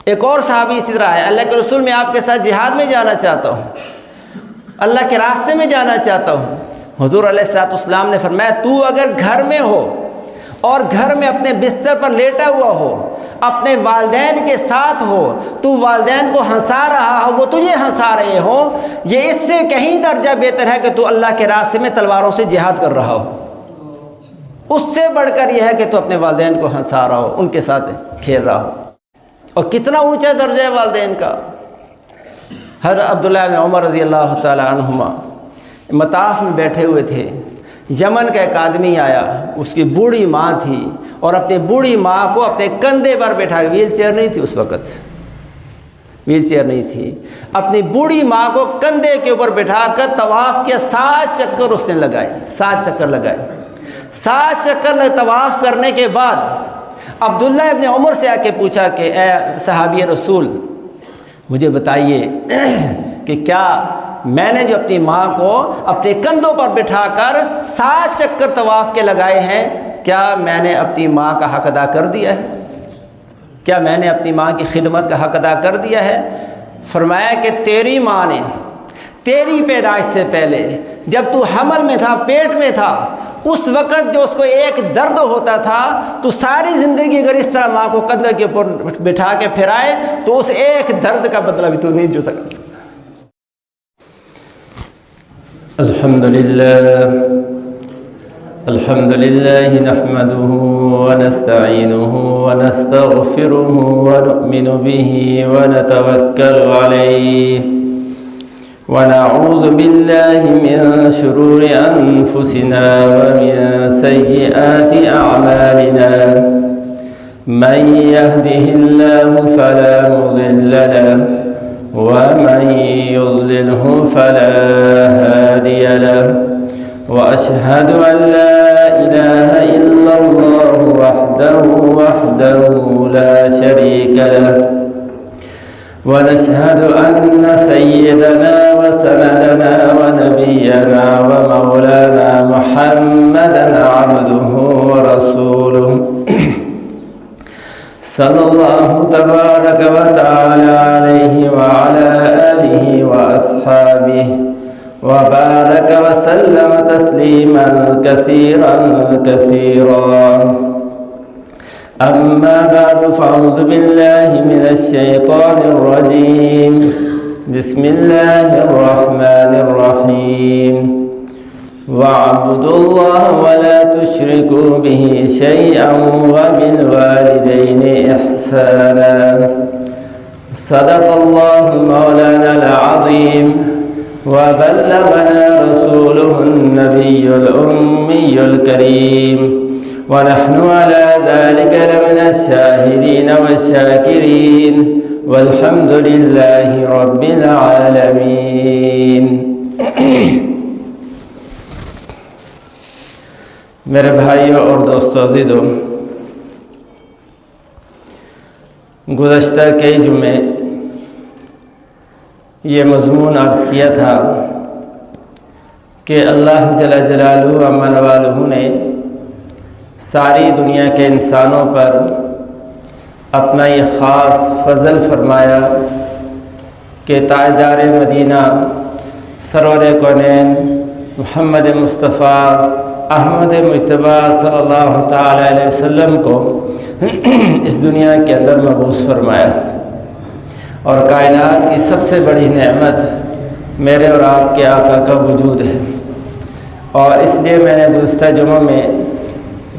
ایک اور صحابی اسی طرح ہے، اللہ کے رسول میں آپ کے ساتھ جہاد میں جانا چاہتا ہوں، اللہ کے راستے میں جانا چاہتا ہوں۔ حضور علیہ الصلوۃ والسلام نے فرمایا تو اگر گھر میں ہو اور گھر میں اپنے بستر پر لیٹا ہوا ہو، اپنے والدین کے ساتھ ہو، تو والدین کو ہنسا رہا ہو، وہ تجھے ہنسا رہے ہو، یہ اس سے کہیں درجہ بہتر ہے کہ تو اللہ کے راستے میں تلواروں سے جہاد کر رہا ہو۔ اس سے بڑھ کر یہ ہے کہ تو اپنے والدین کو ہنسا رہا ہو، ان کے ساتھ کھیل رہا ہو۔ اور کتنا اونچا درجہ ہے والدین کا۔ حضرت عبداللہ بن عمر رضی اللہ تعالی عنہما مطاف میں بیٹھے ہوئے تھے، یمن کا ایک آدمی آیا، اس کی بوڑھی ماں تھی، اور اپنی بوڑھی ماں کو اپنے کندھے پر بٹھا کے، ویل چیئر نہیں تھی اس وقت، ویل چیئر نہیں تھی، اپنی بوڑھی ماں کو کندھے کے اوپر بٹھا کر طواف کیا، 7 چکر اس نے لگائے، 7 چکر لگائے۔ 7 چکر طواف کرنے کے بعد عبداللہ ابن عمر سے آ کے پوچھا کہ اے صحابی رسول، مجھے بتائیے کہ کیا میں نے جو اپنی ماں کو اپنے کندھوں پر بٹھا کر 7 چکر طواف کے لگائے ہیں، کیا میں نے اپنی ماں کا حق ادا کر دیا ہے؟ کیا میں نے اپنی ماں کی خدمت کا حق ادا کر دیا ہے؟ فرمایا کہ تیری ماں نے تیری پیدائش سے پہلے جب تو حمل میں تھا، پیٹ میں تھا، اس وقت جو اس کو ایک درد ہوتا تھا، تو ساری زندگی اگر اس طرح ماں کو کندھے کے اوپر بٹھا کے پھرائے تو اس ایک درد کا بدلہ بھی تو نہیں جو سکتا۔ الحمدللہ نحمده ونستعینه ونستغفره ونؤمن به ونتوکل علیہ ونعوذ باللہ من شرور انفسنا ومن سیئات اعمالنا من يهده الله فلا مضل له ومن يضلله فلا هادي له وأشهد أن لا إله إلا الله وحده لا شريك له ونشهد أن سيدنا وسندنا ونبينا ومولانا محمدا عبده ورسوله صلى الله تبارك وتعالى عليه وعلى آله وأصحابه وبارك وسلم تسليما كثيرا كثيرا أما بعد فأعوذ بالله من الشيطان الرجيم بسم الله الرحمن الرحيم واعبدوا الله ولا تشركوا به شيئا وبالوالدين إحسانا صدق الله مولانا العظيم وبلغنا رسوله النبي الأمي الكريم ونحن على ذلك لمن الشاهدين والشاكرين والحمد لله رب العالمين۔ میرے بھائیوں اور دوستوں عزیزوں، گزشتہ کئی جمعے یہ مضمون عرض کیا تھا کہ اللہ جل جلالہ عمل والہ نے ساری دنیا کے انسانوں پر اپنا یہ خاص فضل فرمایا کہ تاجدار مدینہ سرور کونین محمد مصطفیٰ احمد مجتبیٰ صلی اللہ تعالی علیہ وسلم کو اس دنیا کے اندر مبعوث فرمایا، اور کائنات کی سب سے بڑی نعمت میرے اور آپ کے آقا کا وجود ہے۔ اور اس لیے میں نے گزشتہ جمعہ میں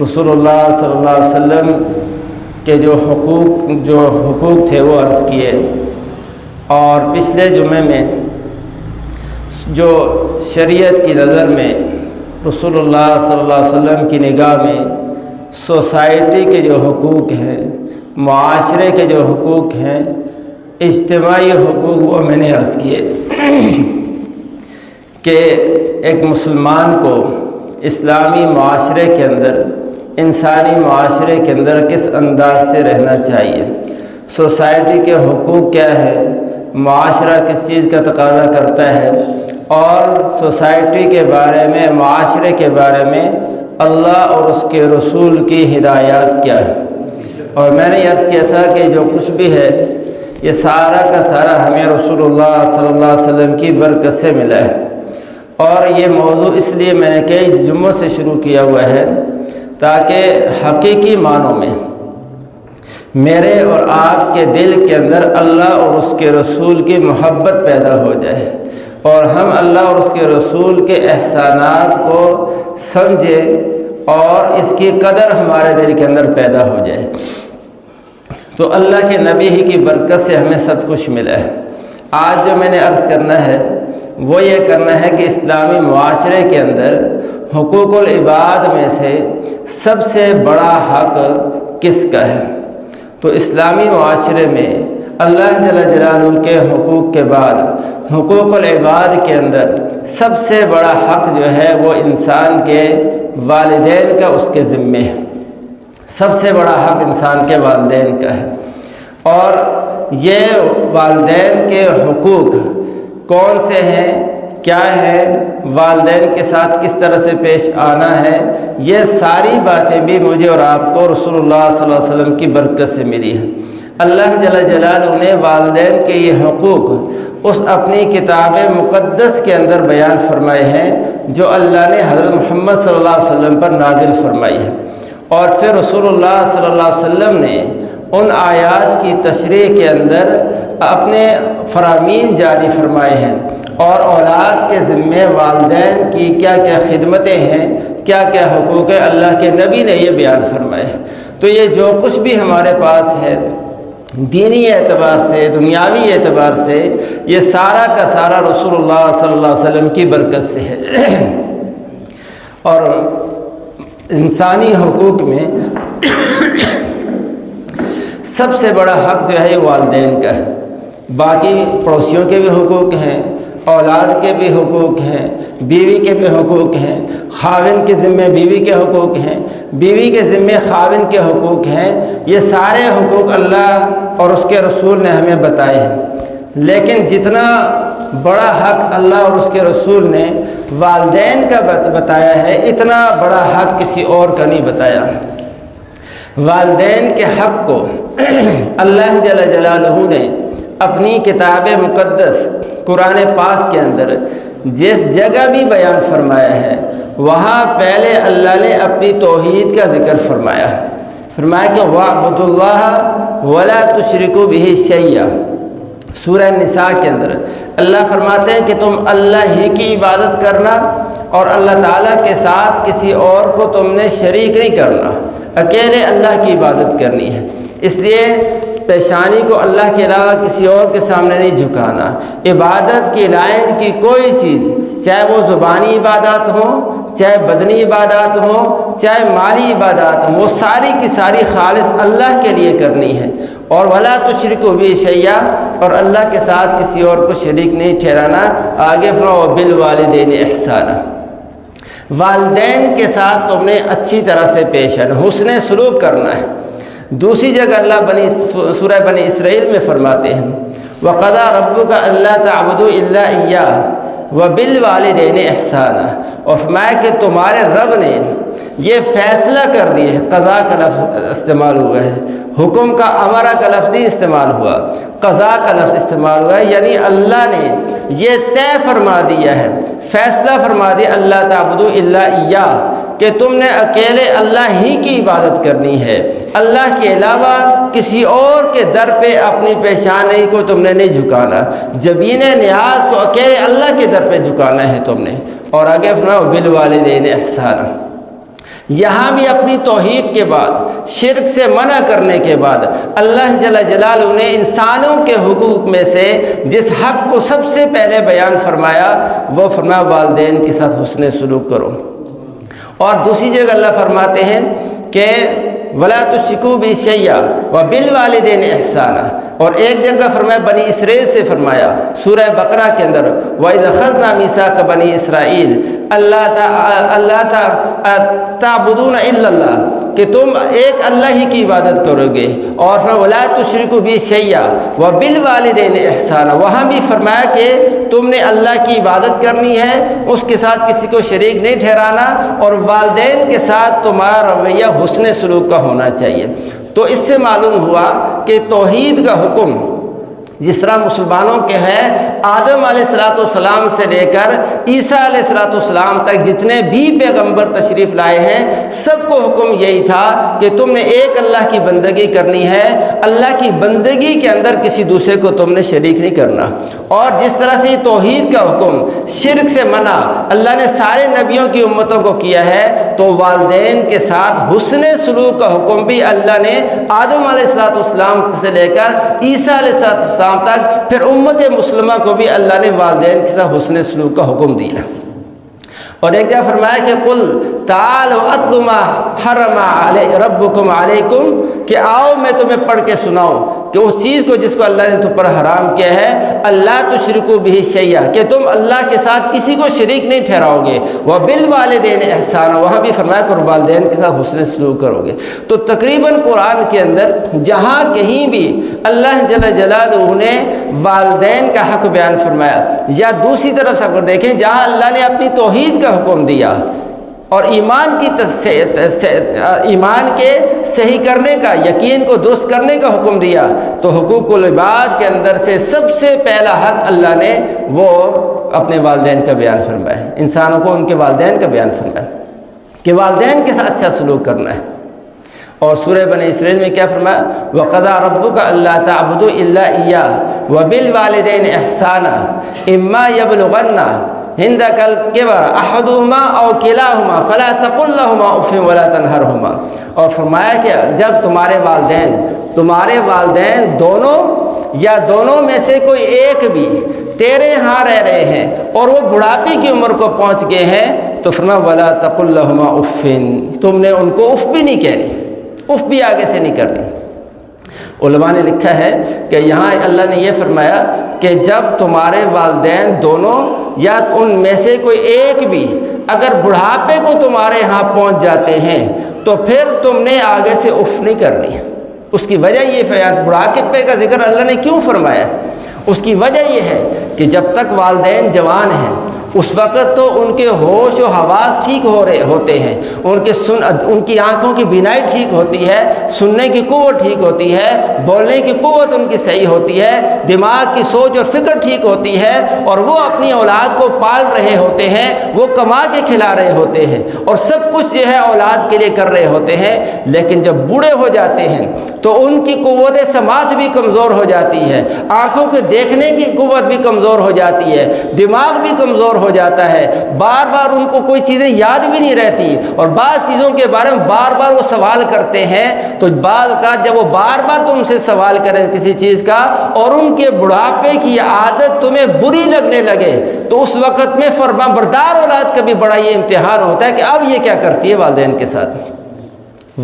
رسول اللہ صلی اللہ علیہ وسلم کے جو حقوق تھے وہ عرض کیے، اور پچھلے جمعے میں جو شریعت کی نظر میں رسول اللہ صلی اللہ علیہ وسلم کی نگاہ میں سوسائٹی کے جو حقوق ہیں، معاشرے کے جو حقوق ہیں، اجتماعی حقوق، وہ میں نے عرض کیے کہ ایک مسلمان کو اسلامی معاشرے کے اندر، انسانی معاشرے کے اندر کس انداز سے رہنا چاہیے، سوسائٹی کے حقوق کیا ہے، معاشرہ کس چیز کا تقاضا کرتا ہے، اور سوسائٹی کے بارے میں، معاشرے کے بارے میں اللہ اور اس کے رسول کی ہدایات کیا ہے۔ اور میں نے عرض کیا تھا کہ جو کچھ بھی ہے یہ سارا کا سارا ہمیں رسول اللہ صلی اللہ علیہ وسلم کی برکت سے ملا ہے۔ اور یہ موضوع اس لیے میں نے کئی جمعوں سے شروع کیا ہوا ہے تاکہ حقیقی معنوں میں میرے اور آپ کے دل کے اندر اللہ اور اس کے رسول کی محبت پیدا ہو جائے، اور ہم اللہ اور اس کے رسول کے احسانات کو سمجھیں اور اس کی قدر ہمارے دل کے اندر پیدا ہو جائے۔ تو اللہ کے نبی ہی کی برکت سے ہمیں سب کچھ ملا ہے۔ آج جو میں نے عرض کرنا ہے وہ یہ کرنا ہے کہ اسلامی معاشرے کے اندر حقوق العباد میں سے سب سے بڑا حق کس کا ہے؟ تو اسلامی معاشرے میں اللہ جل جلالہ کے حقوق کے بعد حقوق العباد کے اندر سب سے بڑا حق جو ہے وہ انسان کے والدین کا اس کے ذمے ہے۔ سب سے بڑا حق انسان کے والدین کا ہے، اور یہ والدین کے حقوق کون سے ہیں، کیا ہے، والدین کے ساتھ کس طرح سے پیش آنا ہے، یہ ساری باتیں بھی مجھے اور آپ کو رسول اللہ صلی اللہ علیہ وسلم کی برکت سے ملی ہیں۔ اللہ جل جلالہ نے والدین کے یہ حقوق اس اپنی کتاب مقدس کے اندر بیان فرمائے ہیں جو اللہ نے حضرت محمد صلی اللہ علیہ وسلم پر نازل فرمائی ہے، اور پھر رسول اللہ صلی اللہ علیہ وسلم نے ان آیات کی تشریح کے اندر اپنے فرامین جاری فرمائے ہیں، اور اولاد کے ذمے والدین کی کیا کیا خدمتیں ہیں، کیا کیا حقوق ہیں، اللہ کے نبی نے یہ بیان فرمائے ہیں۔ تو یہ جو کچھ بھی ہمارے پاس ہے دینی اعتبار سے، دنیاوی اعتبار سے، یہ سارا کا سارا رسول اللہ صلی اللہ علیہ وسلم کی برکت سے ہے۔ اور انسانی حقوق میں سب سے بڑا حق جو ہے یہ والدین کا ہے۔ باقی پڑوسیوں کے بھی حقوق ہیں، اولاد کے بھی حقوق ہیں، بیوی کے بھی حقوق ہیں، خاوند کے ذمے بیوی کے حقوق ہیں، بیوی کے ذمے خاوند کے حقوق ہیں۔ یہ سارے حقوق اللہ اور اس کے رسول نے ہمیں بتائے ہیں، لیکن جتنا بڑا حق اللہ اور اس کے رسول نے والدین کا بتایا ہے اتنا بڑا حق کسی اور کا نہیں بتایا۔ والدین کے حق کو اللہ جل جلالہ نے اپنی کتاب مقدس قرآن پاک کے اندر جس جگہ بھی بیان فرمایا ہے وہاں پہلے اللہ نے اپنی توحید کا ذکر فرمایا کہ وَاعْبُدُوا اللَّهَ وَلَا تُشْرِكُوا بِهِ شَيْئًا۔ سورہ نساء کے اندر اللہ فرماتے ہیں کہ تم اللہ ہی کی عبادت کرنا اور اللہ تعالیٰ کے ساتھ کسی اور کو تم نے شریک نہیں کرنا، اکیلے اللہ کی عبادت کرنی ہے۔ اس لیے پیشانی کو اللہ کے علاوہ کسی اور کے سامنے نہیں جھکانا۔ عبادت کی لائن کی کوئی چیز، چاہے وہ زبانی عبادات ہوں، چاہے بدنی عبادات ہوں، چاہے مالی عبادات ہوں، وہ ساری کی ساری خالص اللہ کے لیے کرنی ہے۔ اور وَلَا تُشْرِكُوا بِهِ شَيْئًا، اور اللہ کے ساتھ کسی اور کو شریک نہیں ٹھہرانا۔ آگے فرمایا وَبِالْوَالِدَيْنِ إِحْسَانًا، والدین کے ساتھ تم نے اچھی طرح سے پیش آنا، حسن سلوک کرنا ہے۔ دوسری جگہ اللہ سورہ بنی اسرائیل میں فرماتے ہیں وَقَضَىٰ رَبُّكَ أَلَّا تَعْبُدُوا إِلَّا إِيَّاهُ وَبِالْوَالِدَيْنِ إِحْسَانًا، اور فرمایا کہ تمہارے رب نے یہ فیصلہ کر دیا ہے۔ قضا کا لفظ استعمال ہوا ہے، حکم کا امرہ کا لفظ نہیں استعمال ہوا، قضا کا لفظ استعمال ہوا ہے، یعنی اللہ نے یہ طے فرما دیا ہے، فیصلہ فرما دیا اللہ تعبدوا الا ایاہ، کہ تم نے اکیلے اللہ ہی کی عبادت کرنی ہے، اللہ کے علاوہ کسی اور کے در پہ اپنی پیشانی کو تم نے نہیں جھکانا، جبین نیاز کو اکیلے اللہ کے در پہ جھکانا ہے تم نے۔ اور آگے فرمایا بالوالدین احسانا، یہاں بھی اپنی توحید کے بعد، شرک سے منع کرنے کے بعد، اللہ جل جلالہ نے انسانوں کے حقوق میں سے جس حق کو سب سے پہلے بیان فرمایا وہ فرمایا والدین کے ساتھ حسن سلوک کرو۔ اور دوسری جگہ اللہ فرماتے ہیں کہ وَلَا تُشْرِكُوا بِهِ شَيْئًا وَبِالْوَالِدَيْنِ إِحْسَانًا، اور ایک جگہ فرمایا بنی اسرائیل سے فرمایا سورہ بقرہ کے اندر وَإِذْ أَخَذْنَا مِيثَاقَ بَنِي إِسْرَائِيلَ أَلَّا تَعْبُدُونَ إِلَّا اللَّهَ، کہ تم ایک اللہ ہی کی عبادت کرو گے۔ اور فرمایا وَلَا تُشْرِكُوا بِهِ شَيْئًا وَبِالْوَالِدَيْنِ إِحْسَانًا، وہاں بھی فرمایا کہ تم نے اللہ کی عبادت کرنی ہے، اس کے ساتھ کسی کو شریک نہیں ٹھہرانا، اور والدین کے ساتھ تمہارا رویہ حسن سلوک کا ہونا چاہیے۔ تو اس سے معلوم ہوا کہ توحید کا حکم جس طرح مسلمانوں کے ہیں آدم علیہ السلام سے لے کر عیسیٰ علیہ السلام تک جتنے بھی پیغمبر تشریف لائے ہیں، سب کو حکم یہی تھا کہ تم نے ایک اللہ کی بندگی کرنی ہے، اللہ کی بندگی کے اندر کسی دوسرے کو تم نے شریک نہیں کرنا۔ اور جس طرح سے توحید کا حکم، شرک سے منع اللہ نے سارے نبیوں کی امتوں کو کیا ہے، تو والدین کے ساتھ حسن سلوک کا حکم بھی اللہ نے آدم علیہ السلام سے لے کر عیسیٰ علیہ السلام تک، پھر امت مسلمہ کو بھی اللہ نے والدین کے ساتھ حسن سلوک کا حکم دیا۔ اور ایک جگہ فرمایا کہ قل تعالوا اتل ما حرم ربکم علیکم، کہ آؤ میں تمہیں پڑھ کے سناؤں کہ اس چیز کو جس کو اللہ نے تم پر حرام کیا ہے، اللہ تشرکوا بہ شیئا، کہ تم اللہ کے ساتھ کسی کو شریک نہیں ٹھہراؤ گے، وبالوالدین احسانا، وہاں بھی فرمایا کہ والدین کے ساتھ حسن سلوک کرو گے۔ تو تقریباً قرآن کے اندر جہاں کہیں بھی اللہ جل جلالہ نے والدین کا حق بیان فرمایا، یا دوسری طرف سے اگر دیکھیں جہاں اللہ نے اپنی توحید کا حکم دیا اور ایمان کے صحیح کرنے کا، یقین کو درست کرنے کا حکم دیا، تو حقوق العباد کے اندر سے سب سے پہلا حق اللہ نے وہ اپنے والدین کا بیان فرمایا ہے، انسانوں کو ان کے والدین کا بیان فرمایا کہ والدین کے ساتھ اچھا سلوک کرنا ہے۔ اور سورہ بنی اسرائیل میں کیا فرمایا؟ وَقَضَىٰ رَبُّكَ أَلَّا تَعْبُدُوا إِلَّا إِيَّاهُ وَبِالْوَالِدَيْنِ إِحْسَانًا إِمَّا يَبْلُغَنَّ عِندَكَ الْكِبَرَ أَحَدُهُمَا أَوْ كِلَاهُمَا فَلَا تَقُل لَّهُمَا أُفٍّ وَلَا تَنْهَرْهُمَا، اور فرمایا کہ جب تمہارے والدین دونوں یا دونوں میں سے کوئی ایک بھی تیرے ہاں رہ رہے ہیں اور وہ بڑھاپے کی عمر کو پہنچ گئے ہیں، تو فرمایا وَلَا تَقُل لَّهُمَا أُفٍّ، تم نے ان کو اف بھی نہیں کہنی، اف بھی آگے سے نہیں کرنی۔ علماء نے لکھا ہے کہ یہاں اللہ نے یہ فرمایا کہ جب تمہارے والدین دونوں یا ان میں سے کوئی ایک بھی اگر بڑھاپے کو تمہارے ہاں پہنچ جاتے ہیں تو پھر تم نے آگے سے اف نہیں کرنی۔ اس کی وجہ یہ بڑھاپے کا ذکر اللہ نے کیوں فرمایا؟ اس کی وجہ یہ ہے کہ جب تک والدین جوان ہیں اس وقت تو ان کے ہوش و حواس ٹھیک ہوتے ہیں، ان کی آنکھوں کی بینائی ٹھیک ہوتی ہے، سننے کی قوت ٹھیک ہوتی ہے، بولنے کی قوت ان کی صحیح ہوتی ہے، دماغ کی سوچ اور فکر ٹھیک ہوتی ہے، اور وہ اپنی اولاد کو پال رہے ہوتے ہیں، وہ کما کے کھلا رہے ہوتے ہیں اور سب کچھ جو ہے اولاد کے لیے کر رہے ہوتے ہیں۔ لیکن جب بوڑھے ہو جاتے ہیں تو ان کی قوت سماعت بھی کمزور ہو جاتی ہے، آنکھوں کے دیکھنے کی قوت بھی کمزور ہو جاتی ہے، دماغ بھی کمزور ہو جاتا ہے، بار بار ان کو کوئی چیزیں یاد بھی نہیں رہتی، اور بعض چیزوں کے بارے میں بار بار وہ سوال کرتے ہیں۔ تو بعض اوقات جب وہ بار بار تم سے سوال کریں کسی چیز کا اور ان کے بڑھاپے کی عادت تمہیں بری لگنے لگے، تو اس وقت میں فرمانبردار اولاد کا بھی بڑا یہ امتحان ہوتا ہے کہ اب یہ کیا کرتی ہے والدین کے ساتھ۔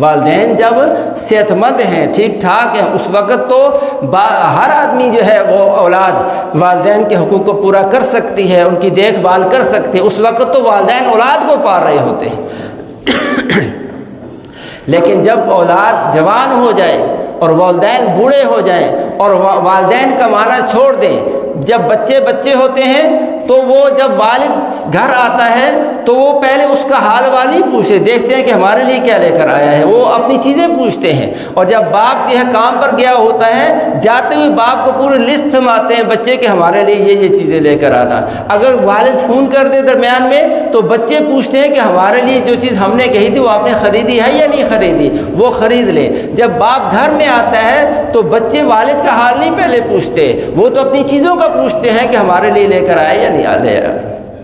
والدین جب صحت مند ہیں، ٹھیک ٹھاک ہیں، اس وقت تو ہر آدمی جو ہے وہ اولاد والدین کے حقوق کو پورا کر سکتی ہے، ان کی دیکھ بھال کر سکتی ہے، اس وقت تو والدین اولاد کو پال رہے ہوتے ہیں۔ لیکن جب اولاد جوان ہو جائے اور والدین بوڑھے ہو جائیں اور والدین کمانا چھوڑ دیں، جب بچے ہوتے ہیں تو وہ جب والد گھر آتا ہے تو وہ پہلے اس کا حال والی پوچھتے، دیکھتے ہیں کہ ہمارے لیے کیا لے کر آیا ہے، وہ اپنی چیزیں پوچھتے ہیں۔ اور جب باپ جو ہے کام پر گیا ہوتا ہے، جاتے ہوئے باپ کو پورے لسٹ تھماتے ہیں بچے کہ ہمارے لیے یہ چیزیں لے کر آنا۔ اگر والد فون کر دے درمیان میں تو بچے پوچھتے ہیں کہ ہمارے لیے جو چیز ہم نے کہی تھی وہ آپ نے خریدی ہے یا نہیں خریدی، وہ خرید لیں۔ جب باپ گھر میں آتا ہے تو بچے والد کا حال نہیں پہلے پوچھتے، وہ تو اپنی چیزوں کا پوچھتے ہیں کہ ہمارے لیے لے کر آئے یا نہیں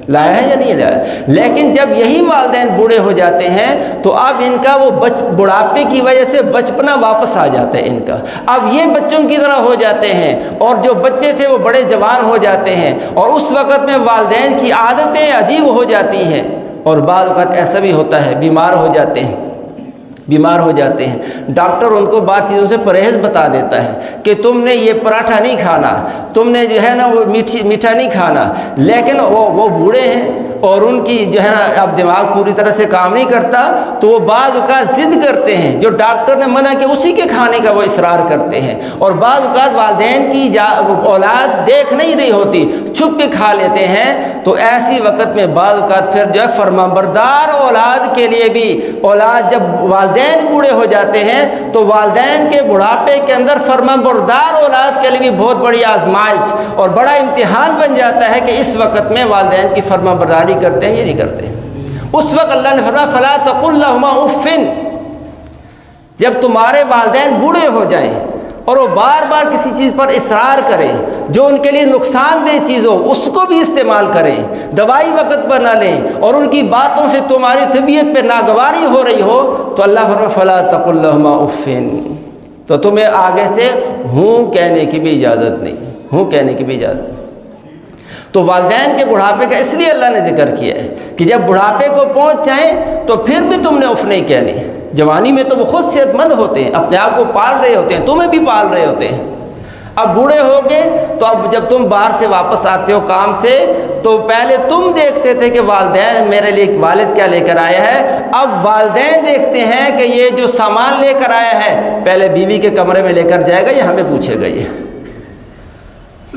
لایا ہے یا نہیں لایا۔ لیکن جب یہی والدین بوڑھے ہو جاتے ہیں تو اب ان کا وہ بڑھاپے کی وجہ سے بچپنا واپس آ جاتا ہے ان کا، اب یہ بچوں کی طرح ہو جاتے ہیں، اور جو بچے تھے وہ بڑے جوان ہو جاتے ہیں، اور اس وقت میں والدین کی عادتیں عجیب ہو جاتی ہیں، اور بعض اوقات ایسا بھی ہوتا ہے بیمار ہو جاتے ہیں، ڈاکٹر ان کو بعض چیزوں سے پرہیز بتا دیتا ہے کہ تم نے یہ پراٹھا نہیں کھانا، تم نے جو ہے نا وہ میٹھا نہیں کھانا، لیکن وہ بوڑھے ہیں اور ان کی جو ہے نا اب دماغ پوری طرح سے کام نہیں کرتا، تو وہ بعض اوقات ضد کرتے ہیں، جو ڈاکٹر نے منع کیا اسی کے کھانے کا وہ اصرار کرتے ہیں، اور بعض اوقات والدین کی اولاد دیکھ نہیں رہی ہوتی چھپ کے کھا لیتے ہیں، تو ایسی وقت میں بعض اوقات پھر جو ہے فرمانبردار اولاد کے لیے بھی، اولاد جب والدین بوڑھے ہو جاتے ہیں تو والدین کے بڑھاپے کے اندر فرمانبردار اولاد کے لیے بھی بہت بڑی آزمائش اور بڑا امتحان بن جاتا ہے کہ اس وقت میں والدین کی فرمانبرداری کرتے ہیں یا نہیں کرتے۔ اس وقت اللہ نے فرمایا فلا تقل لهما اف، جب تمہارے والدین بوڑھے ہو جائیں اور وہ بار بار کسی چیز پر اصرار کریں جو ان کے لیے نقصان دہ چیز ہو، اس کو بھی استعمال کریں، دوائی وقت پر نہ لیں اور ان کی باتوں سے تمہاری طبیعت پہ ناگواری ہو رہی ہو، تو اللہ فرمایا فلا تقل لهما اف، تو تمہیں آگے سے ہوں کہنے کی بھی اجازت نہیں، ہوں کہنے کی بھی اجازت نہیں۔ تو والدین کے بڑھاپے کا اس لیے اللہ نے ذکر کیا ہے کہ جب بڑھاپے کو پہنچ جائیں تو پھر بھی تم نے اف نہیں کہنی۔ جوانی میں تو وہ خود صحت مند ہوتے ہیں، اپنے آپ کو پال رہے ہوتے ہیں، تمہیں بھی پال رہے ہوتے ہیں۔ اب بوڑھے ہو گئے تو اب جب تم باہر سے واپس آتے ہو کام سے تو پہلے تم دیکھتے تھے کہ والدین میرے لیے والد کیا لے کر آیا ہے، اب والدین دیکھتے ہیں کہ یہ جو سامان لے کر آیا ہے پہلے بیوی کے کمرے میں لے کر جائے گا یا ہمیں پوچھے گا، یہ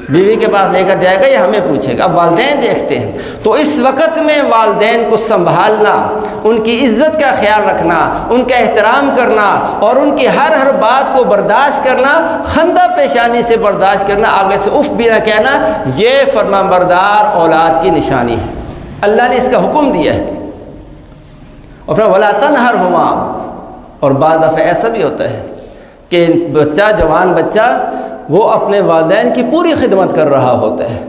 بیوی کے پاس لے کر جائے گا یا ہمیں پوچھے گا۔ اب والدین دیکھتے ہیں، تو اس وقت میں والدین کو سنبھالنا، ان کی عزت کا خیال رکھنا، ان کا احترام کرنا اور ان کی ہر بات کو برداشت کرنا، خندہ پیشانی سے برداشت کرنا، آگے سے اف بھی نہ کہنا، یہ فرمانبردار اولاد کی نشانی ہے۔ اللہ نے اس کا حکم دیا ہے۔ اور پھر ولا تنہرہما، اور بعض دفعہ ایسا بھی ہوتا ہے کہ بچہ، جوان بچہ، وہ اپنے والدین کی پوری خدمت کر رہا ہوتا ہے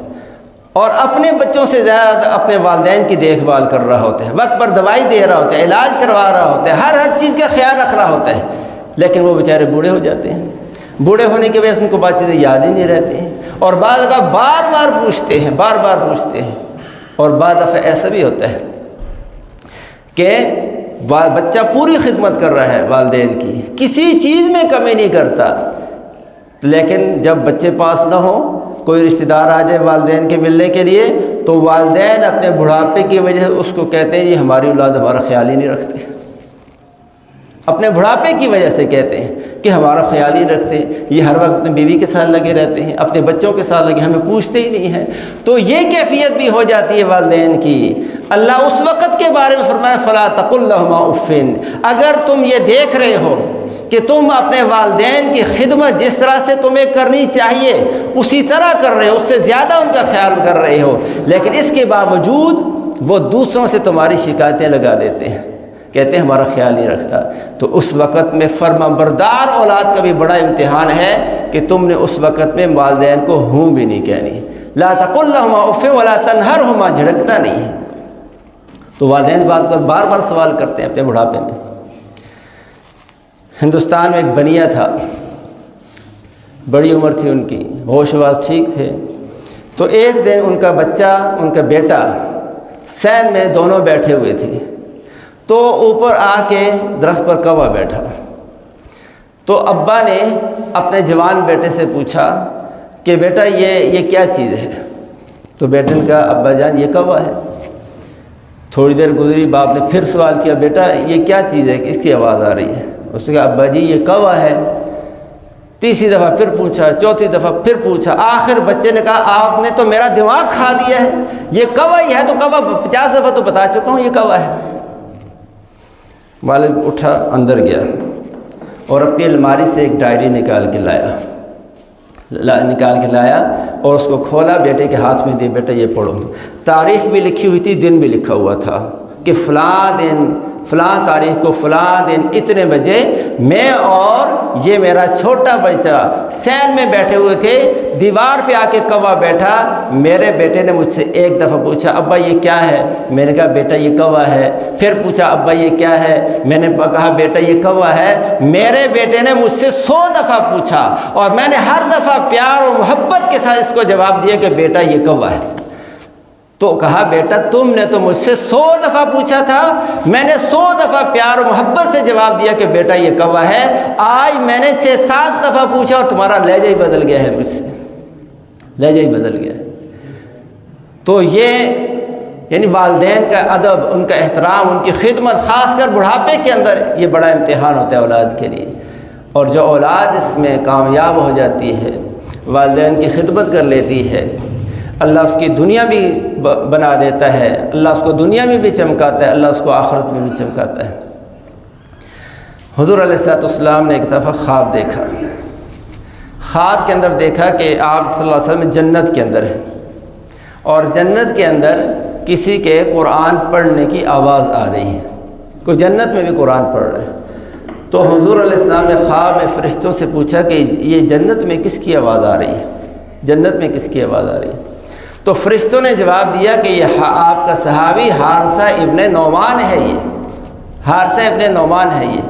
اور اپنے بچوں سے زیادہ اپنے والدین کی دیکھ بھال کر رہا ہوتا ہے، وقت پر دوائی دے رہا ہوتا ہے، علاج کروا رہا ہوتا ہے، ہر چیز کا خیال رکھ رہا ہوتا ہے، لیکن وہ بیچارے بوڑھے ہو جاتے ہیں۔ بوڑھے ہونے کی وجہ سے ان کو بات چیزیں یاد ہی نہیں رہتی ہیں اور بعض کا بار بار پوچھتے ہیں، بار بار پوچھتے ہیں۔ اور بعض دفعہ ایسا بھی ہوتا ہے کہ بچہ پوری خدمت کر رہا ہے والدین کی، کسی چیز میں کمی نہیں کرتا، لیکن جب بچے پاس نہ ہوں، کوئی رشتہ دار آ جائے والدین کے ملنے کے لیے، تو والدین اپنے بڑھاپے کی وجہ سے اس کو کہتے ہیں یہ ہماری اولاد ہمارا خیال ہی نہیں رکھتے، اپنے بڑھاپے کی وجہ سے کہتے ہیں کہ ہمارا خیال ہی رکھتے، یہ ہر وقت اپنی بیوی کے ساتھ لگے رہتے ہیں، اپنے بچوں کے ساتھ لگے، ہمیں پوچھتے ہی نہیں ہیں۔ تو یہ کیفیت بھی ہو جاتی ہے والدین کی۔ اللہ اس وقت کے بارے میں فرمایا فلا تقل لهما اف، اگر تم یہ دیکھ رہے ہو کہ تم اپنے والدین کی خدمت جس طرح سے تمہیں کرنی چاہیے اسی طرح کر رہے ہو، اس سے زیادہ ان کا خیال کر رہے ہو، لیکن اس کے باوجود وہ دوسروں سے تمہاری شکایتیں لگا دیتے ہیں، کہتے ہیں ہمارا خیال نہیں رکھتا، تو اس وقت میں فرمانبردار اولاد کا بھی بڑا امتحان ہے کہ تم نے اس وقت میں والدین کو ہوں بھی نہیں کہنی۔ لا تقل لهما اف ولا تنہرہما، جھڑکنا نہیں ہے۔ تو والدین بات کو بار بار سوال کرتے ہیں اپنے بڑھاپے میں۔ ہندوستان میں ایک بنیا تھا، بڑی عمر تھی ان کی، ہوش واس ٹھیک تھے، تو ایک دن ان کا بچہ، ان کا بیٹا سین میں دونوں بیٹھے ہوئے تھے، تو اوپر آ کے درخت پر کوا بیٹھا، تو ابا نے اپنے جوان بیٹے سے پوچھا کہ بیٹا یہ کیا چیز ہے؟ تو بیٹے نے کہا ابا جان یہ کوا ہے۔ تھوڑی دیر گزری، باپ نے پھر سوال کیا بیٹا یہ کیا چیز ہے، اس کی آواز آ رہی ہے؟ اس نے کہا ابا جی یہ کوا ہے۔ تیسری دفعہ پھر پوچھا، چوتھی دفعہ پھر پوچھا، آخر بچے نے کہا آپ نے تو میرا دماغ کھا دیا ہے، یہ کوا ہی ہے تو کوا 50 دفعہ تو بتا چکا ہوں یہ کوا ہے۔ والد اٹھا، اندر گیا اور اپنی الماری سے ایک ڈائری نکال کے لایا اور اس کو کھولا، بیٹے کے ہاتھ میں دی، بیٹا یہ پڑھو۔ تاریخ بھی لکھی ہوئی تھی، دن بھی لکھا ہوا تھا کہ فلاں دن فلاں تاریخ کو فلاں دن اتنے بجے میں اور یہ میرا چھوٹا بچہ سین میں بیٹھے ہوئے تھے، دیوار پہ آ کے کوا بیٹھا، میرے بیٹے نے مجھ سے ایک دفعہ پوچھا ابا یہ کیا ہے؟ میں نے کہا بیٹا یہ کوا ہے۔ پھر پوچھا ابا یہ کیا ہے؟ میں نے کہا بیٹا یہ کوا ہے۔ میرے بیٹے نے مجھ سے 100 دفعہ پوچھا اور میں نے ہر دفعہ پیار اور محبت کے ساتھ اس کو جواب دیا کہ بیٹا یہ کوا ہے۔ تو کہا بیٹا تم نے تو مجھ سے 100 دفعہ پوچھا تھا، میں نے 100 دفعہ پیار و محبت سے جواب دیا کہ بیٹا یہ کوا ہے، آج میں نے 6-7 دفعہ پوچھا اور تمہارا لہجہ ہی بدل گیا ہے، مجھ سے لہجہ ہی بدل گیا ہے۔ تو یہ یعنی والدین کا ادب، ان کا احترام، ان کی خدمت، خاص کر بڑھاپے کے اندر یہ بڑا امتحان ہوتا ہے اولاد کے لیے۔ اور جو اولاد اس میں کامیاب ہو جاتی ہے، والدین کی خدمت کر لیتی ہے، اللہ اس کی دنیا بھی بنا دیتا ہے، اللہ اس کو دنیا میں بھی چمکاتا ہے، اللہ اس کو آخرت میں بھی چمکاتا ہے۔ حضور علیہ السلام نے ایک دفعہ خواب دیکھا، خواب کے اندر دیکھا کہ آپ صلی اللہ علیہ وسلم جنت کے اندر ہے اور جنت کے اندر کسی کے قرآن پڑھنے کی آواز آ رہی ہے، کوئی جنت میں بھی قرآن پڑھ رہا ہے۔ تو حضور علیہ السلام نے خواب میں فرشتوں سے پوچھا کہ یہ جنت میں کس کی آواز آ رہی ہے، جنت میں کس کی آواز آ رہی ہے؟ تو فرشتوں نے جواب دیا کہ یہ آپ کا صحابی حارثہ ابن نعمان ہے، یہ حارثہ ابن نعمان ہے یہ،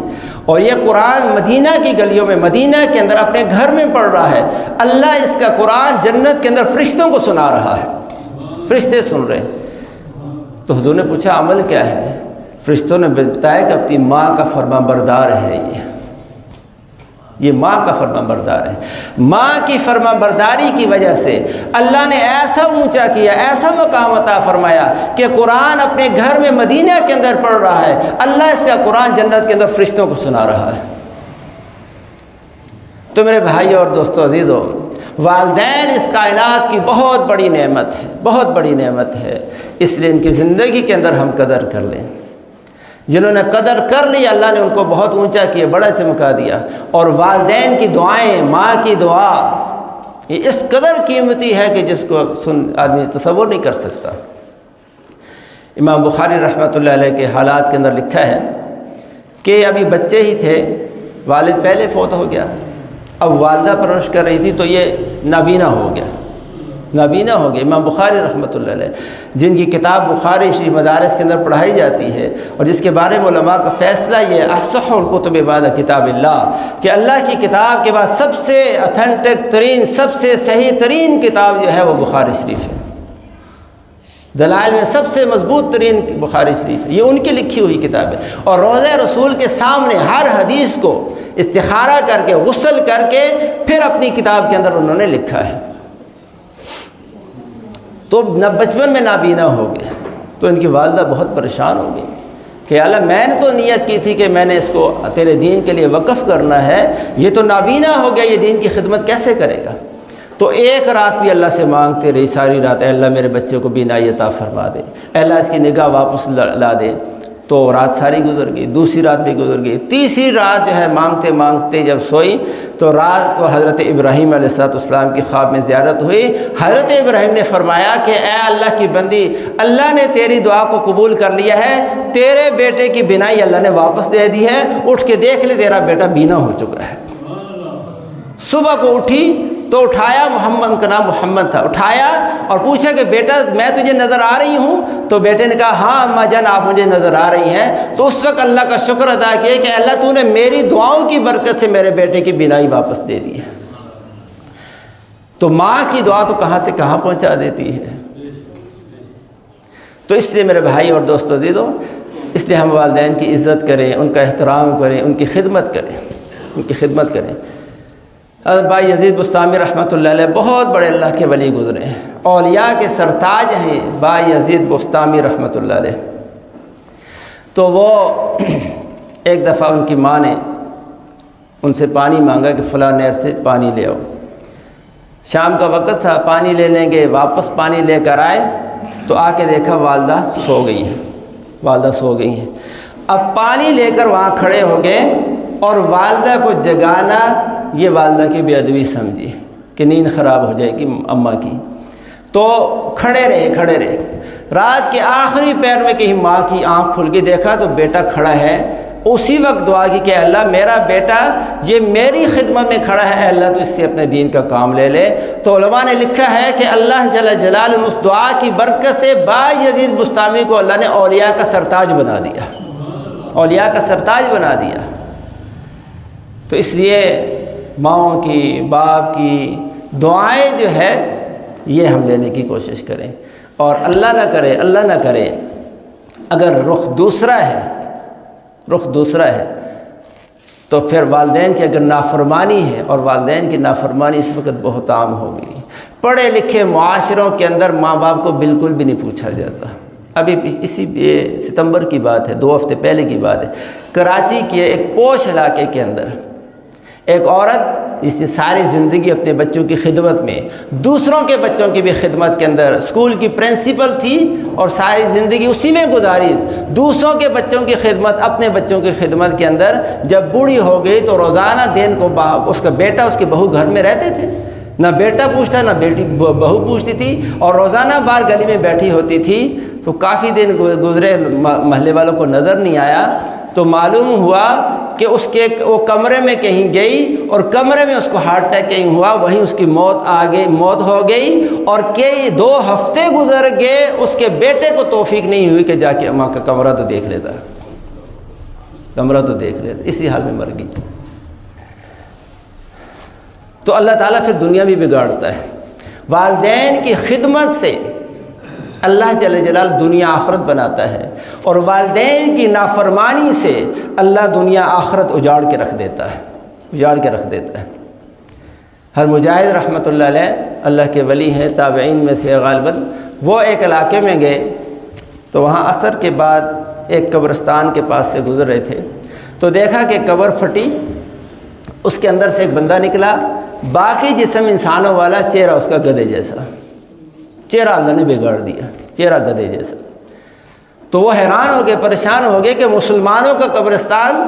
اور یہ قرآن مدینہ کی گلیوں میں، مدینہ کے اندر اپنے گھر میں پڑھ رہا ہے، اللہ اس کا قرآن جنت کے اندر فرشتوں کو سنا رہا ہے، فرشتے سن رہے ہیں۔ تو حضور نے پوچھا عمل کیا ہے؟ فرشتوں نے بتایا کہ اپنی ماں کا فرما بردار ہے، یہ ماں کا فرما بردار ہے، ماں کی فرما برداری کی وجہ سے اللہ نے ایسا اونچا کیا، ایسا مقام عطا فرمایا کہ قرآن اپنے گھر میں مدینہ کے اندر پڑھ رہا ہے، اللہ اس کا قرآن جنت کے اندر فرشتوں کو سنا رہا ہے۔ تو میرے بھائی اور دوستو عزیزو، والدین اس کائنات کی بہت بڑی نعمت ہے، بہت بڑی نعمت ہے، اس لیے ان کی زندگی کے اندر ہم قدر کر لیں۔ جنہوں نے قدر کر لی اللہ نے ان کو بہت اونچا کیا، بڑا چمکا دیا، اور والدین کی دعائیں، ماں کی دعا یہ اس قدر قیمتی ہے کہ جس کو آدمی تصور نہیں کر سکتا۔ امام بخاری رحمۃ اللہ علیہ کے حالات کے اندر لکھا ہے کہ ابھی بچے ہی تھے، والد پہلے فوت ہو گیا، اب والدہ پرورش کر رہی تھی تو یہ نابینا ہو گیا، نابینا ہو گیا۔ امام بخاری رحمۃ اللہ علیہ جن کی کتاب بخاری شریف مدارس کے اندر پڑھائی جاتی ہے، اور جس کے بارے میں علماء کا فیصلہ یہ اصح الکتب بعد کتاب اللہ، کہ اللہ کی کتاب کے بعد سب سے اتھینٹک ترین، سب سے صحیح ترین کتاب جو ہے وہ بخاری شریف ہے، دلائل میں سب سے مضبوط ترین بخاری شریف ہے، یہ ان کی لکھی ہوئی کتاب ہے، اور روضہ رسول کے سامنے ہر حدیث کو استخارہ کر کے، غسل کر کے پھر اپنی کتاب کے اندر انہوں نے لکھا ہے۔ تو بچپن میں نابینا ہو گئے تو ان کی والدہ بہت پریشان ہو گئی کہ اللہ میں نے تو نیت کی تھی کہ میں نے اس کو تیرے دین کے لیے وقف کرنا ہے، یہ تو نابینا ہو گیا، یہ دین کی خدمت کیسے کرے گا؟ تو ایک رات بھی اللہ سے مانگتے رہی، ساری رات، اے اللہ میرے بچے کو بینائی عطا فرما دے، اے اللہ اس کی نگاہ واپس لا دے۔ تو رات ساری گزر گئی، دوسری رات بھی گزر گئی، تیسری رات جو ہے مانگتے مانگتے جب سوئی تو رات کو حضرت ابراہیم علیہ السلام کی خواب میں زیارت ہوئی۔ حضرت ابراہیم نے فرمایا کہ اے اللہ کی بندی، اللہ نے تیری دعا کو قبول کر لیا ہے، تیرے بیٹے کی بینائی اللہ نے واپس دے دی ہے، اٹھ کے دیکھ لے تیرا بیٹا بینا ہو چکا ہے۔ صبح کو اٹھی تو اٹھایا، محمد کا نام محمد تھا، اٹھایا اور پوچھا کہ بیٹا میں تجھے نظر آ رہی ہوں؟ تو بیٹے نے کہا ہاں اماں جان آپ مجھے نظر آ رہی ہیں۔ تو اس وقت اللہ کا شکر ادا کیا کہ اللہ تو نے میری دعاؤں کی برکت سے میرے بیٹے کی بینائی واپس دے دی ہے۔ تو ماں کی دعا تو کہاں سے کہاں پہنچا دیتی ہے۔ تو اس لیے میرے بھائی اور دوستو عزیزو، اس لیے ہم والدین کی عزت کریں، ان کا احترام کریں، ان کی خدمت کریں، ان کی خدمت کریں۔ حضرت بھائی یزید بستامی رحمۃ اللہ علیہ بہت بڑے اللہ کے ولی گزرے ہیں، اولیاء کے سرتاج ہیں بھائی یزید بستامی رحمۃ اللہ علیہ۔ تو وہ ایک دفعہ ان کی ماں نے ان سے پانی مانگا کہ فلاں نہر سے پانی لے آؤ۔ شام کا وقت تھا، پانی لے لیں گے، واپس پانی لے کر آئے تو آ کے دیکھا والدہ سو گئی ہیں، والدہ سو گئی ہیں۔ اب پانی لے کر وہاں کھڑے ہو گئے اور والدہ کو جگانا یہ والدہ کی بے ادبی سمجھی کہ نیند خراب ہو جائے گی اماں کی، تو کھڑے رہے۔ رات کے آخری پیر میں کہیں ماں کی آنکھ کھل کے دیکھا تو بیٹا کھڑا ہے، اسی وقت دعا کی کہ اللہ میرا بیٹا یہ میری خدمت میں کھڑا ہے، اے اللہ تو اس سے اپنے دین کا کام لے لے۔ تو علماء نے لکھا ہے کہ اللہ جل جلالہ نے اس دعا کی برکت سے بھائی یزید بستامی کو اللہ نے اولیاء کا سرتاج بنا دیا، اولیاء کا سرتاج بنا دیا۔ تو اس لیے ماؤں کی، باپ کی دعائیں جو ہے یہ ہم لینے کی کوشش کریں، اور اللہ نہ کرے اگر رخ دوسرا ہے تو پھر والدین کی اگر نافرمانی ہے، اور والدین کی نافرمانی اس وقت بہت عام ہو گئی، پڑھے لکھے معاشروں کے اندر ماں باپ کو بالکل بھی نہیں پوچھا جاتا۔ ابھی اسی ستمبر کی بات ہے، 2 ہفتے پہلے کی بات ہے، کراچی کے ایک پوش علاقے کے اندر ایک عورت جس نے ساری زندگی اپنے بچوں کی خدمت میں، دوسروں کے بچوں کی بھی خدمت کے اندر، اسکول کی پرنسپل تھی اور ساری زندگی اسی میں گزاری، دوسروں کے بچوں کی خدمت، اپنے بچوں کی خدمت کے اندر جب بوڑھی ہو گئی تو روزانہ دن کو اس کا بیٹا اس کی بہو گھر میں رہتے تھے، نہ بیٹا پوچھتا نہ بیٹی بہو پوچھتی تھی، اور روزانہ باہر گلی میں بیٹھی ہوتی تھی، تو کافی دن گزرے، محلے والوں کو نظر نہیں آیا، تو معلوم ہوا کہ اس کے وہ کمرے میں کہیں گئی اور کمرے میں اس کو ہارٹ اٹیک کہیں ہوا، وہیں اس کی موت ہو گئی، اور کئی 2 ہفتے گزر گئے، اس کے بیٹے کو توفیق نہیں ہوئی کہ جا کے اماں کا کمرہ تو دیکھ لیتا، اسی حال میں مر گئی۔ تو اللہ تعالیٰ پھر دنیا بھی بگاڑتا ہے، والدین کی خدمت سے اللہ جل جلالہ دنیا آخرت بناتا ہے، اور والدین کی نافرمانی سے اللہ دنیا آخرت اجاڑ کے رکھ دیتا ہے۔ ہر مجاہد رحمۃ اللہ علیہ، اللہ کے ولی ہیں، تابعین میں سے غالباً، وہ ایک علاقے میں گئے تو وہاں عصر کے بعد ایک قبرستان کے پاس سے گزر رہے تھے، تو دیکھا کہ قبر پھٹی، اس کے اندر سے ایک بندہ نکلا، باقی جسم انسانوں والا، چہرہ اس کا گدھے جیسا، چہرہ اللہ نے بگاڑ دیا، چہرہ گدھے جیسا۔ تو وہ حیران ہو گئے، پریشان ہو گئے کہ مسلمانوں کا قبرستان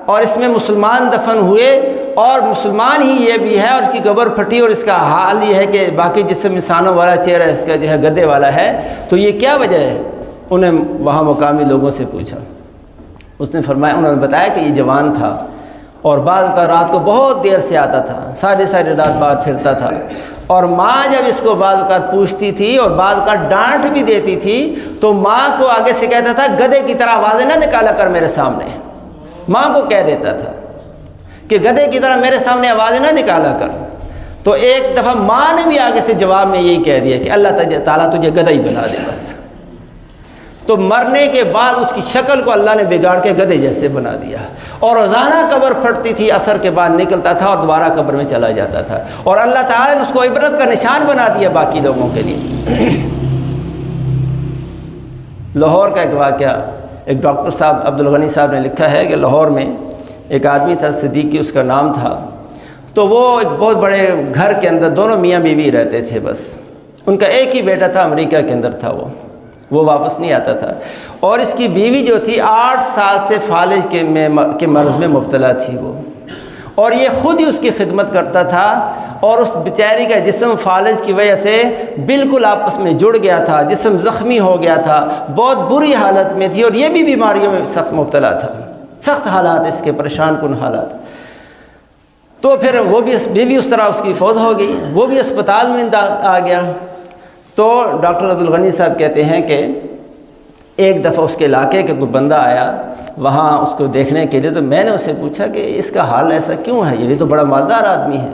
اور اس میں مسلمان دفن ہوئے اور مسلمان ہی یہ بھی ہے، اور اس کی قبر پھٹی اور اس کا حال یہ ہے کہ باقی جسم انسانوں والا، چہرہ اس کا جو ہے گدھے والا ہے، تو یہ کیا وجہ ہے؟ انہیں وہاں مقامی لوگوں سے پوچھا، اس نے فرمایا، انہوں نے بتایا کہ یہ جوان تھا اور بعض کا رات کو بہت دیر سے آتا تھا، ساری رات بعد پھرتا تھا، اور ماں جب اس کو بعض اوقات پوچھتی تھی اور بعض اوقات ڈانٹ بھی دیتی تھی تو ماں کو آگے سے کہتا تھا گدھے کی طرح آوازیں نہ نکالا کر میرے سامنے، ماں کو کہہ دیتا تھا کہ گدھے کی طرح میرے سامنے آوازیں نہ نکالا کر۔ تو ایک دفعہ ماں نے بھی آگے سے جواب میں یہی کہہ دیا کہ اللہ تعالیٰ تجھے گدھا ہی بنا دے بس۔ تو مرنے کے بعد اس کی شکل کو اللہ نے بگاڑ کے گدھے جیسے بنا دیا، اور روزانہ قبر پھٹتی تھی، عصر کے بعد نکلتا تھا اور دوبارہ قبر میں چلا جاتا تھا، اور اللہ تعالیٰ نے اس کو عبرت کا نشان بنا دیا باقی لوگوں کے لیے۔ لاہور کا ایک واقعہ، ایک ڈاکٹر صاحب عبدالغنی صاحب نے لکھا ہے کہ لاہور میں ایک آدمی تھا، صدیقی اس کا نام تھا، تو وہ ایک بہت بڑے گھر کے اندر دونوں میاں بیوی رہتے تھے، بس ان کا ایک ہی بیٹا تھا، امریکہ کے اندر تھا، وہ واپس نہیں آتا تھا، اور اس کی بیوی جو تھی 8 سال سے فالج کے مرض میں مبتلا تھی وہ، اور یہ خود ہی اس کی خدمت کرتا تھا، اور اس بیچاری کا جسم فالج کی وجہ سے بالکل آپس میں جڑ گیا تھا، جسم زخمی ہو گیا تھا، بہت بری حالت میں تھی، اور یہ بھی بیماریوں میں سخت مبتلا تھا، سخت حالات اس کے، پریشان کن حالات۔ تو پھر وہ بھی بیوی اس طرح اس کی فوت ہو گئی، وہ بھی اسپتال میں آ گیا۔ تو ڈاکٹر عبدالغنی صاحب کہتے ہیں کہ ایک دفعہ اس کے علاقے کا کوئی بندہ آیا وہاں اس کو دیکھنے کے لیے، تو میں نے اس سے پوچھا کہ اس کا حال ایسا کیوں ہے، یہ تو بڑا مالدار آدمی ہے،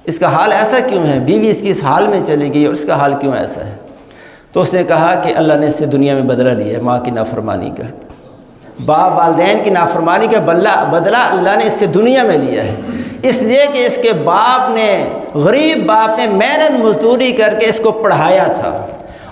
اس کا حال ایسا کیوں ہے، بیوی اس کی اس حال میں چلی گئی اور اس کا حال کیوں ایسا ہے؟ تو اس نے کہا کہ اللہ نے اس سے دنیا میں بدلہ لیا ہے، ماں کی نافرمانی کا، باپ والدین کی نافرمانی کا بدلہ اللہ نے اس سے دنیا میں لیا ہے، اس لیے کہ اس کے باپ نے، غریب باپ نے محنت مزدوری کر کے اس کو پڑھایا تھا،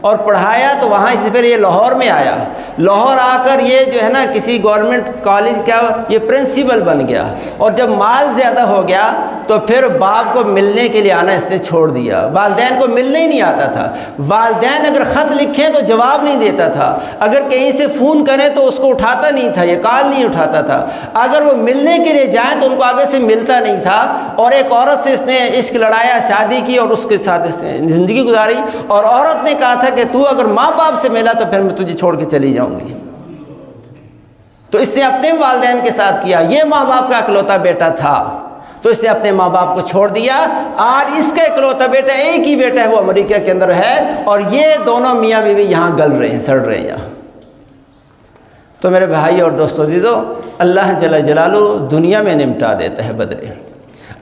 اور پڑھایا تو وہاں سے پھر یہ لاہور میں آیا، لاہور آ کر یہ جو ہے نا کسی گورنمنٹ کالج کا یہ پرنسپل بن گیا، اور جب مال زیادہ ہو گیا تو پھر باپ کو ملنے کے لیے آنا اس نے چھوڑ دیا، والدین کو ملنے ہی نہیں آتا تھا، والدین اگر خط لکھیں تو جواب نہیں دیتا تھا، اگر کہیں سے فون کریں تو اس کو اٹھاتا نہیں تھا، یہ کال نہیں اٹھاتا تھا، اگر وہ ملنے کے لیے جائیں تو ان کو آگے سے ملتا نہیں تھا، اور ایک عورت سے اس نے عشق لڑایا، شادی کی اور اس کے ساتھ اس نے زندگی گزاری، اور عورت نے کہا تھا کہ تو اگر ماں باپ سے ملا تو پھر میں تجھے چھوڑ کے چلی جاؤں گی، تو اس نے اپنے والدین کے ساتھ کیا، یہ ماں باپ کا اکلوتا بیٹا تھا تو اس نے اپنے ماں باپ کو چھوڑ دیا، آج اس کا اکلوتا بیٹا، ایک ہی بیٹا ہے، وہ امریکہ کے اندر ہے، اور یہ دونوں میاں بیوی یہاں گل رہے ہیں، سڑ رہے ہیں یہاں۔ تو میرے بھائی اور دوستو عزیزو، اللہ جل جلالہ دنیا میں نمٹا دیتا ہے بدلے۔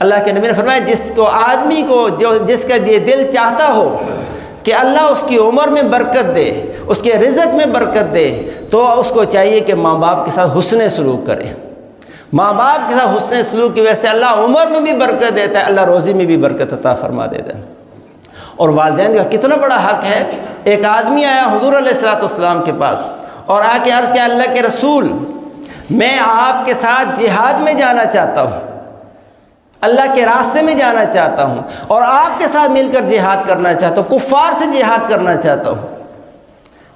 اللہ کے نبی نے فرمایا جس کو آدمی کو جس کا یہ دل چاہتا ہو کہ اللہ اس کی عمر میں برکت دے، اس کے رزق میں برکت دے، تو اس کو چاہیے کہ ماں باپ کے ساتھ حسن سلوک کرے، ماں باپ کے ساتھ حسن سلوک کی وجہ سے اللہ عمر میں بھی برکت دیتا ہے، اللہ روزی میں بھی برکت عطا فرما دیتا ہے۔ اور والدین کا کتنا بڑا حق ہے۔ ایک آدمی آیا حضور علیہ الصلوۃ والسلام کے پاس اور آ کے عرض کیا، اللہ کے رسول میں آپ کے ساتھ جہاد میں جانا چاہتا ہوں، اللہ کے راستے میں جانا چاہتا ہوں اور آپ کے ساتھ مل کر جہاد کرنا چاہتا ہوں، کفار سے جہاد کرنا چاہتا ہوں،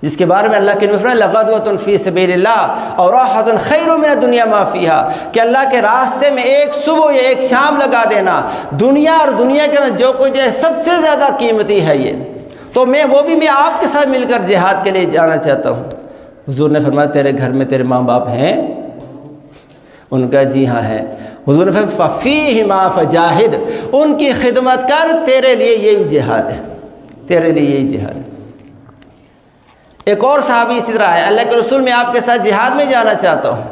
جس کے بارے میں اللہ کے نبی فرمایا لغدوۃ فی سبیل اللہ اور راحۃ خیر من الدنیا ما فیہا، کہ اللہ کے راستے میں ایک صبح یا ایک شام لگا دینا دنیا اور دنیا کے اندر جو کچھ ہے سب سے زیادہ قیمتی ہے یہ، تو میں آپ کے ساتھ مل کر جہاد کے لیے جانا چاہتا ہوں۔ حضور نے فرمایا تیرے گھر میں تیرے ماں باپ ہیں؟ ان کا جی ہاں ہے۔ حضور نے فرمایا ففیہما فجاہد، ان کی خدمت کر، تیرے لیے یہی جہاد ہے، تیرے لیے یہی جہاد ہے۔ ایک اور صحابی اسی طرح ہے، اللہ کے رسول میں آپ کے ساتھ جہاد میں جانا چاہتا ہوں،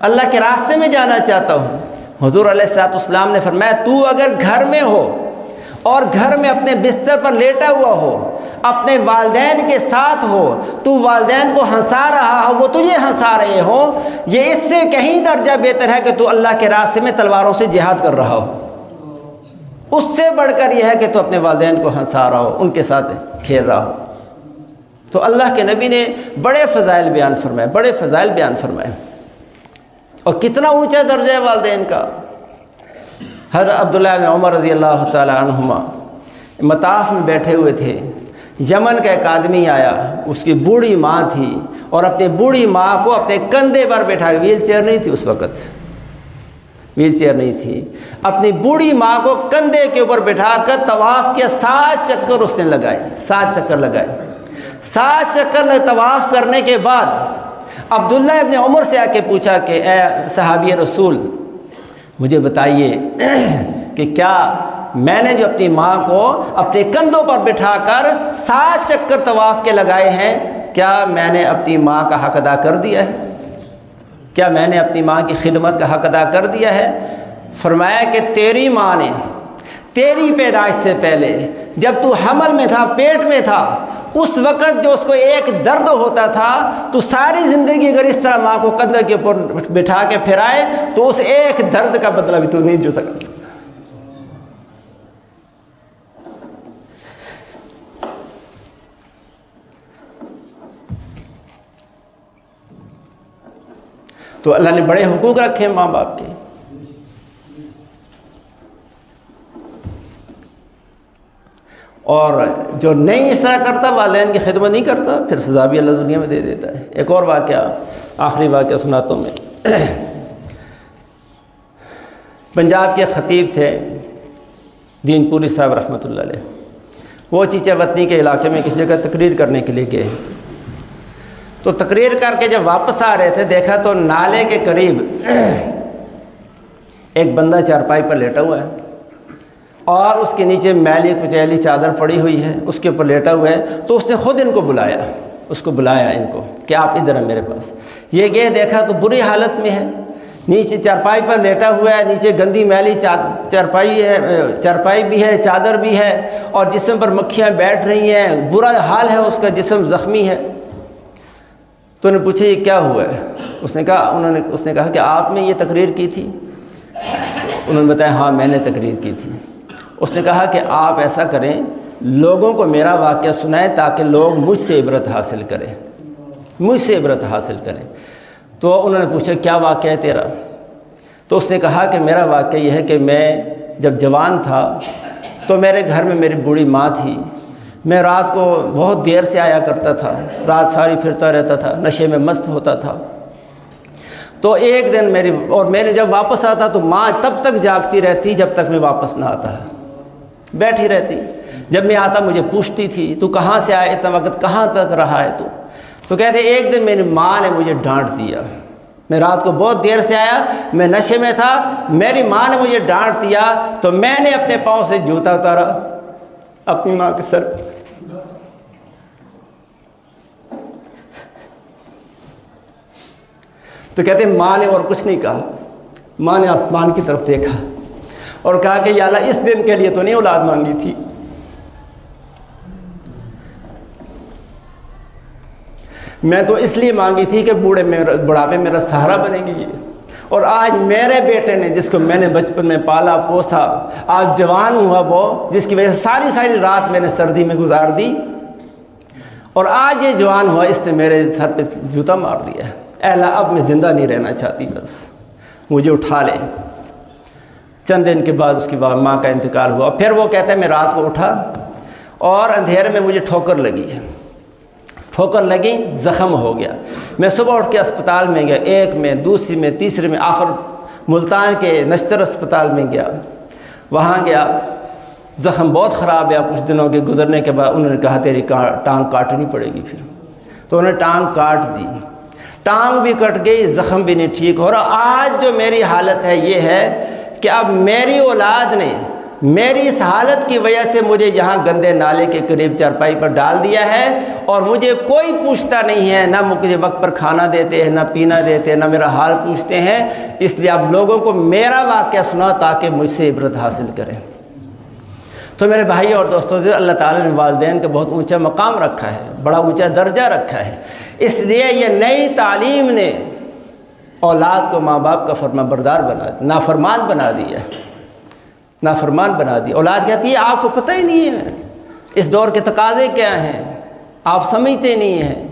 اللہ کے راستے میں جانا چاہتا ہوں۔ حضور علیہ السلام نے فرمایا تو اگر گھر میں ہو اور گھر میں اپنے بستر پر لیٹا ہوا ہو، اپنے والدین کے ساتھ ہو، تو والدین کو ہنسا رہا ہو، وہ تجھے ہنسا رہے ہو، یہ اس سے کہیں درجہ بہتر ہے کہ تو اللہ کے راستے میں تلواروں سے جہاد کر رہا ہو۔ اس سے بڑھ کر یہ ہے کہ تو اپنے والدین کو ہنسا رہا ہو، ان کے ساتھ کھیل رہا ہو۔ تو اللہ کے نبی نے بڑے فضائل بیان فرمائے، بڑے فضائل بیان فرمائے، اور کتنا اونچا درجہ ہے والدین کا۔ حضرت عبداللہ بن عمر رضی اللہ تعالی عنہما مطاف میں بیٹھے ہوئے تھے، یمن کا ایک آدمی آیا، اس کی بوڑھی ماں تھی، اور اپنی بوڑھی ماں کو اپنے کندھے پر بٹھا کے، ویل چیئر نہیں تھی اس وقت، ویل چیئر نہیں تھی، اپنی بوڑھی ماں کو کندھے کے اوپر بٹھا کر طواف کیا، 7 چکر اس نے لگائے، 7 چکر لگائے۔ 7 چکر طواف کرنے کے بعد عبداللہ ابن عمر سے آ کے پوچھا کہ اے صحابی رسول، مجھے بتائیے کہ کیا میں نے جو اپنی ماں کو اپنے کندھوں پر بٹھا کر 7 چکر طواف کے لگائے ہیں، کیا میں نے اپنی ماں کا حق ادا کر دیا ہے؟ کیا میں نے اپنی ماں کی خدمت کا حق ادا کر دیا ہے؟ فرمایا کہ تیری ماں نے تیری پیدائش سے پہلے جب تو حمل میں تھا، پیٹ میں تھا، اس وقت جو اس کو ایک درد ہوتا تھا، تو ساری زندگی اگر اس طرح ماں کو کندھے کے اوپر بٹھا کے پھرائے تو اس ایک درد کا بدلہ بھی تو نہیں جو سکتا۔ تو اللہ نے بڑے حقوق رکھے ماں باپ کے۔ اور جو نہیں اس طرح کرتا، والدین کی خدمت نہیں کرتا، پھر سزا بھی اللہ دنیا میں دے دیتا ہے۔ ایک اور واقعہ، آخری واقعہ سناتا ہوں میں۔ پنجاب کے خطیب تھے دین پوری صاحب رحمۃ اللہ علیہ، وہ چیچے وطنی کے علاقے میں کسی جگہ تقریر کرنے کے لیے گئے، تو تقریر کر کے جب واپس آ رہے تھے، دیکھا تو نالے کے قریب ایک بندہ چارپائی پر لیٹا ہوا ہے، اور اس کے نیچے میلی کچیلی چادر پڑی ہوئی ہے، اس کے اوپر لیٹا ہوا ہے۔ تو اس نے خود ان کو بلایا، اس کو بلایا ان کو کہ آپ ادھر ہیں میرے پاس۔ یہ گئے، دیکھا تو بری حالت میں ہے، نیچے چارپائی پر لیٹا ہوا ہے، نیچے گندی میلی چارپائی ہے، چارپائی بھی ہے، چادر بھی ہے، اور جسم پر مکھیاں بیٹھ رہی ہیں، برا حال ہے، اس کا جسم زخمی ہے۔ تو انہوں نے پوچھا یہ کیا ہوا ہے؟ اس نے کہا کہ آپ نے یہ تقریر کی تھی؟ انہوں نے بتایا ہاں میں نے تقریر کی تھی۔ اس نے کہا کہ آپ ایسا کریں، لوگوں کو میرا واقعہ سنائیں تاکہ لوگ مجھ سے عبرت حاصل کریں، مجھ سے عبرت حاصل کریں۔ تو انہوں نے پوچھا کیا واقعہ ہے تیرا؟ تو اس نے کہا کہ میرا واقعہ یہ ہے کہ میں جب جوان تھا تو میرے گھر میں میری بوڑھی ماں تھی، میں رات کو بہت دیر سے آیا کرتا تھا، رات ساری پھرتا رہتا تھا، نشے میں مست ہوتا تھا۔ تو ایک دن میں جب واپس آتا تو ماں تب تک جاگتی رہتی جب تک میں واپس نہ آتا، بیٹھی رہتی۔ جب میں آتا مجھے پوچھتی تھی تو کہاں سے آیا، اتنا وقت کہاں تک رہا ہے تو کہتے ایک دن میری ماں نے مجھے ڈانٹ دیا، میں رات کو بہت دیر سے آیا، میں نشے میں تھا، میری ماں نے مجھے ڈانٹ دیا، تو میں نے اپنے پاؤں سے جوتا اتارا اپنی ماں کے سر۔ تو کہتے ہیں ماں نے اور کچھ نہیں کہا، ماں نے آسمان کی طرف دیکھا اور کہا کہ یا اللہ اس دن کے لیے تو نہیں اولاد مانگی تھی، میں تو اس لیے مانگی تھی کہ بڑھاپے میرا سہارا بنے گی، اور آج میرے بیٹے نے جس کو میں نے بچپن میں پالا پوسا، آج جوان ہوا وہ، جس کی وجہ سے ساری رات میں نے سردی میں گزار دی، اور آج یہ جوان ہوا، اس نے میرے سر پہ جوتا مار دیا ہے، اے اللہ اب میں زندہ نہیں رہنا چاہتی، بس مجھے اٹھا لے۔ چند دن کے بعد اس کی ماں کا انتقال ہوا. پھر وہ کہتا ہے میں رات کو اٹھا اور اندھیرے میں مجھے ٹھوکر لگی, زخم ہو گیا. میں صبح اٹھ کے اسپتال میں گیا, ایک میں, دوسری میں, تیسرے میں, آخر ملتان کے نشتر اسپتال میں گیا. وہاں گیا, زخم بہت خراب ہے. کچھ دنوں کے گزرنے کے بعد انہوں نے کہا تیری ٹانگ کاٹنی پڑے گی. پھر تو انہوں نے ٹانگ کاٹ دی, ٹانگ بھی کٹ گئی, زخم بھی نہیں ٹھیک ہو رہا. آج جو میری حالت ہے یہ ہے کہ اب میری اولاد نے میری اس حالت کی وجہ سے مجھے یہاں گندے نالے کے قریب چارپائی پر ڈال دیا ہے اور مجھے کوئی پوچھتا نہیں ہے, نہ مجھے وقت پر کھانا دیتے ہیں, نہ پینا دیتے ہیں, نہ میرا حال پوچھتے ہیں. اس لیے آپ لوگوں کو میرا واقعہ سنا تاکہ مجھ سے عبرت حاصل کریں. تو میرے بھائی اور دوستوں سے اللہ تعالیٰ نے والدین کا بہت اونچا مقام رکھا ہے, بڑا اونچا درجہ رکھا ہے. اس لیے یہ نئی تعلیم نے اولاد کو ماں باپ کا فرما بردار بنا دیا, نافرمان بنا دیا. اولاد کہتی ہے آپ کو پتہ ہی نہیں ہے اس دور کے تقاضے کیا ہیں, آپ سمجھتے نہیں ہیں.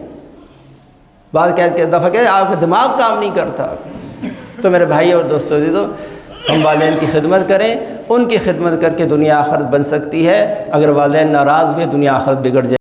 بعض دفعہ کہتے ہیں آپ کا دماغ کام نہیں کرتا. تو میرے بھائی اور دوستوں سے تو ہم والدین کی خدمت کریں, ان کی خدمت کر کے دنیا آخرت بن سکتی ہے. اگر والدین ناراض ہوئے دنیا آخرت بگڑ جائے.